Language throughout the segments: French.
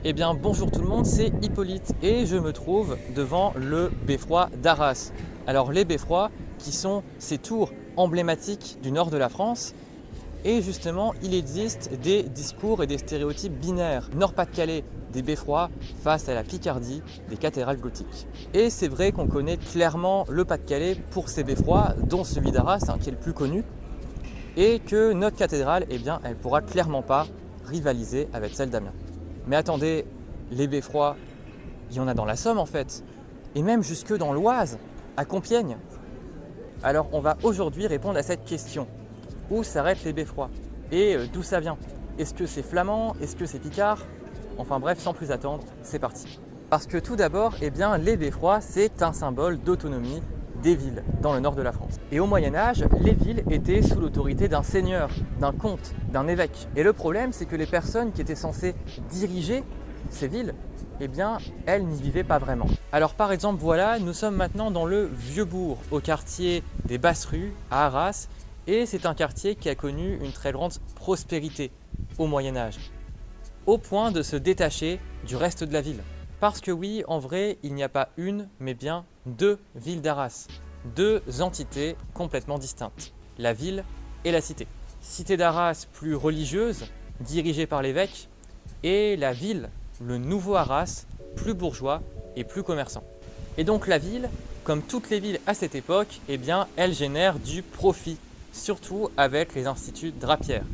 Eh bien bonjour tout le monde, c'est Hippolyte et je me trouve devant le beffroi d'Arras. Alors les beffrois qui sont ces tours emblématiques du nord de la France, et justement il existe des discours et des stéréotypes binaires. Nord-Pas-de-Calais des beffrois face à la Picardie des cathédrales gothiques. Et c'est vrai qu'on connaît clairement le Pas-de-Calais pour ses beffrois, dont celui d'Arras qui est le plus connu, et que notre cathédrale, eh bien, elle pourra clairement pas rivaliser avec celle d'Amiens. Mais attendez, les beffrois, il y en a dans la Somme en fait, et même jusque dans l'Oise, à Compiègne. Alors on va aujourd'hui répondre à cette question. Où s'arrêtent les beffrois? Et d'où ça vient? Est-ce que c'est flamand? Est-ce que c'est picard? Enfin bref, sans plus attendre, c'est parti. Parce que tout d'abord, eh bien, les beffrois, c'est un symbole d'autonomie des villes dans le nord de la France. Et au Moyen-Âge, les villes étaient sous l'autorité d'un seigneur, d'un comte, d'un évêque. Et le problème, c'est que les personnes qui étaient censées diriger ces villes, eh bien, elles n'y vivaient pas vraiment. Alors par exemple, voilà, nous sommes maintenant dans le Vieux-Bourg, au quartier des Basses-Rues, à Arras, et c'est un quartier qui a connu une très grande prospérité au Moyen-Âge, au point de se détacher du reste de la ville. Parce que oui, en vrai, il n'y a pas une, mais bien deux villes d'Arras. Deux entités complètement distinctes, la ville et la cité. Cité d'Arras plus religieuse, dirigée par l'évêque, et la ville, le nouveau Arras, plus bourgeois et plus commerçant. Et donc la ville, comme toutes les villes à cette époque, eh bien, elle génère du profit, surtout avec les instituts drapières.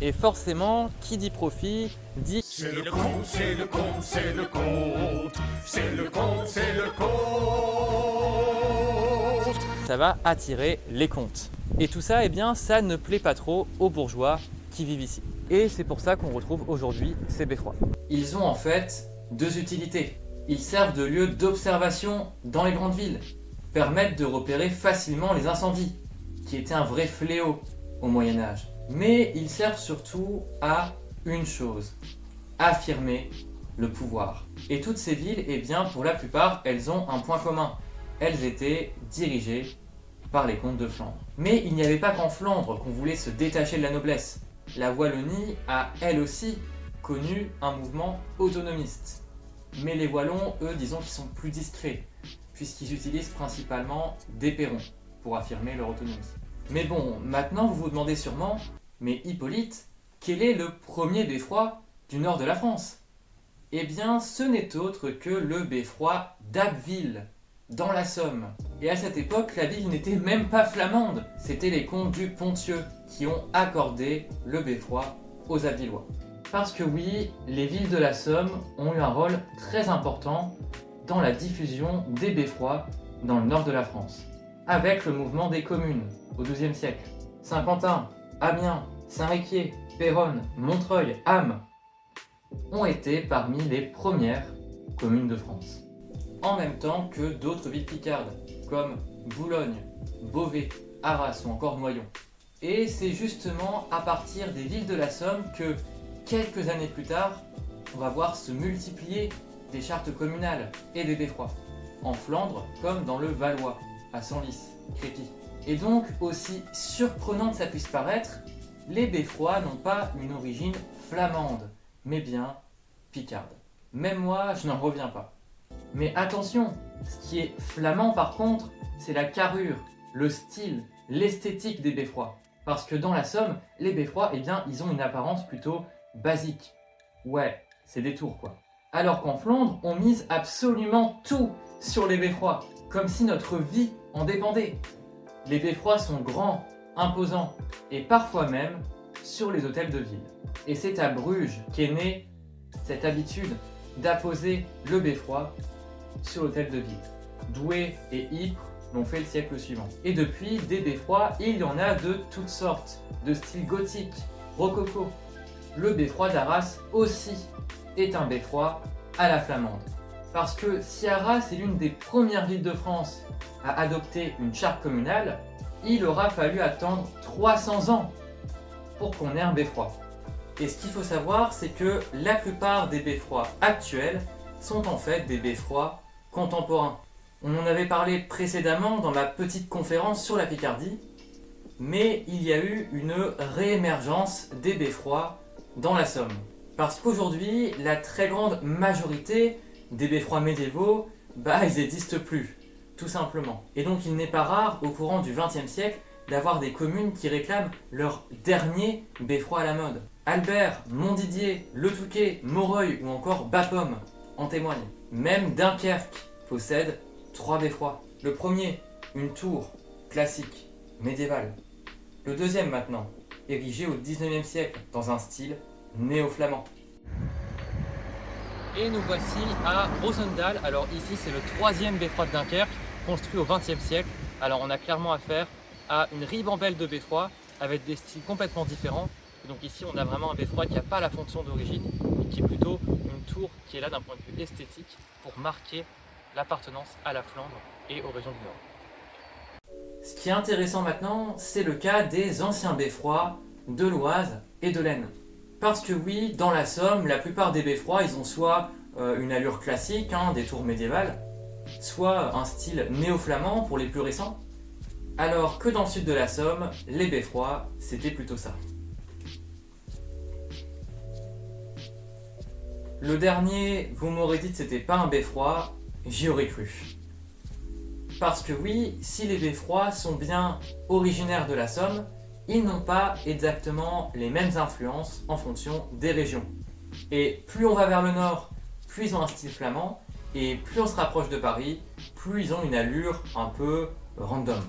Et forcément, qui dit profit, dit C'est le compte, c'est le compte, c'est le compte, c'est le compte, c'est le compte. ça va attirer les comptes. Et tout ça, eh bien, ça ne plaît pas trop aux bourgeois qui vivent ici. Et c'est pour ça qu'on retrouve aujourd'hui ces beffrois. Ils ont en fait deux utilités. Ils servent de lieu d'observation dans les grandes villes, permettent de repérer facilement les incendies, qui étaient un vrai fléau au Moyen-Âge. Mais ils servent surtout à une chose, affirmer le pouvoir. Et toutes ces villes, eh bien, pour la plupart, elles ont un point commun. Elles étaient dirigées par les comtes de Flandre. Mais il n'y avait pas qu'en Flandre qu'on voulait se détacher de la noblesse. La Wallonie a elle aussi connu un mouvement autonomiste. Mais les Wallons, eux, disons qu'ils sont plus discrets, puisqu'ils utilisent principalement des perrons pour affirmer leur autonomie. Mais bon, maintenant vous vous demandez sûrement, mais Hippolyte, quel est le premier beffroi du nord de la France? Eh bien, ce n'est autre que le beffroi d'Abbeville, dans la Somme. Et à cette époque, la ville n'était même pas flamande, c'était les comtes du Ponthieu qui ont accordé le beffroi aux Abbvillois. Parce que oui, les villes de la Somme ont eu un rôle très important dans la diffusion des beffrois dans le nord de la France, avec le mouvement des communes au XIIe siècle. Saint-Quentin, Amiens, Saint-Réquier, Péronne, Montreuil, Ham ont été parmi les premières communes de France. En même temps que d'autres villes picardes, comme Boulogne, Beauvais, Arras ou encore Noyon. Et c'est justement à partir des villes de la Somme que, quelques années plus tard, on va voir se multiplier des chartes communales et des beffrois, en Flandre comme dans le Valois, à Senlis, Crépy. Et donc, aussi surprenant que ça puisse paraître, les beffrois n'ont pas une origine flamande, mais bien picarde. Même moi, je n'en reviens pas. Mais attention, ce qui est flamand par contre, c'est la carrure, le style, l'esthétique des beffrois. Parce que dans la Somme, les beffrois, eh bien, ils ont une apparence plutôt basique. Ouais, c'est des tours quoi. Alors qu'en Flandre, on mise absolument tout sur les beffrois, comme si notre vie en dépendait. Les beffrois sont grands, imposants, et parfois même sur les hôtels de ville. Et c'est à Bruges qu'est née cette habitude d'apposer le beffroi sur l'hôtel de ville. Douai et Ypres l'ont fait le siècle suivant. Et depuis, des beffrois, il y en a de toutes sortes, de style gothique, rococo. Le beffroi d'Arras aussi est un beffroi à la flamande. Parce que si Arras est l'une des premières villes de France à adopter une charte communale, il aura fallu attendre 300 ans pour qu'on ait un beffroi. Et ce qu'il faut savoir, c'est que la plupart des beffrois actuels sont en fait des beffrois contemporains. On en avait parlé précédemment dans ma petite conférence sur la Picardie, mais il y a eu une réémergence des beffrois dans la Somme. Parce qu'aujourd'hui, la très grande majorité des beffrois médiévaux, ils n'existent plus, tout simplement. Et donc il n'est pas rare, au courant du XXe siècle, d'avoir des communes qui réclament leur dernier beffroi à la mode. Albert, Montdidier, Le Touquet, Moreuil ou encore Bapaume en témoignent. Même Dunkerque possède 3 beffrois. Le premier, une tour classique, médiévale. Le deuxième maintenant, érigé au XIXe siècle dans un style néo-flamand. Et nous voici à Roosendaal. Alors ici c'est le 3e beffroi de Dunkerque, construit au XXe siècle. Alors on a clairement affaire à une ribambelle de beffrois avec des styles complètement différents. Et donc ici on a vraiment un beffroi qui n'a pas la fonction d'origine, mais qui est plutôt une tour qui est là d'un point de vue esthétique pour marquer l'appartenance à la Flandre et aux régions du Nord. Ce qui est intéressant maintenant, c'est le cas des anciens beffrois de l'Oise et de l'Aisne. Parce que oui, dans la Somme, la plupart des beffrois, ils ont soit une allure classique, des tours médiévales, soit un style néo-flamand pour les plus récents, alors que dans le sud de la Somme, les beffrois, c'était plutôt ça. Le dernier, vous m'aurez dit que c'était pas un beffroi, j'y aurais cru. Parce que oui, si les beffrois sont bien originaires de la Somme, ils n'ont pas exactement les mêmes influences en fonction des régions. Et plus on va vers le nord, plus ils ont un style flamand, et plus on se rapproche de Paris, plus ils ont une allure un peu random.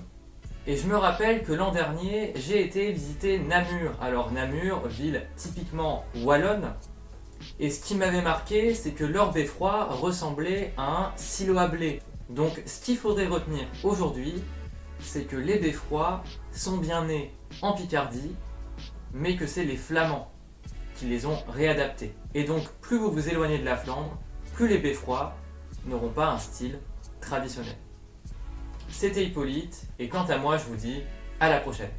Et je me rappelle que l'an dernier, j'ai été visiter Namur. Alors Namur, ville typiquement wallonne, et ce qui m'avait marqué, c'est que leur beffroi ressemblait à un silo à blé. Donc ce qu'il faudrait retenir aujourd'hui, c'est que les beffrois sont bien nés en Picardie, mais que c'est les Flamands qui les ont réadaptés. Et donc plus vous vous éloignez de la Flandre, plus les beffrois n'auront pas un style traditionnel. C'était Hippolyte, et quant à moi je vous dis à la prochaine.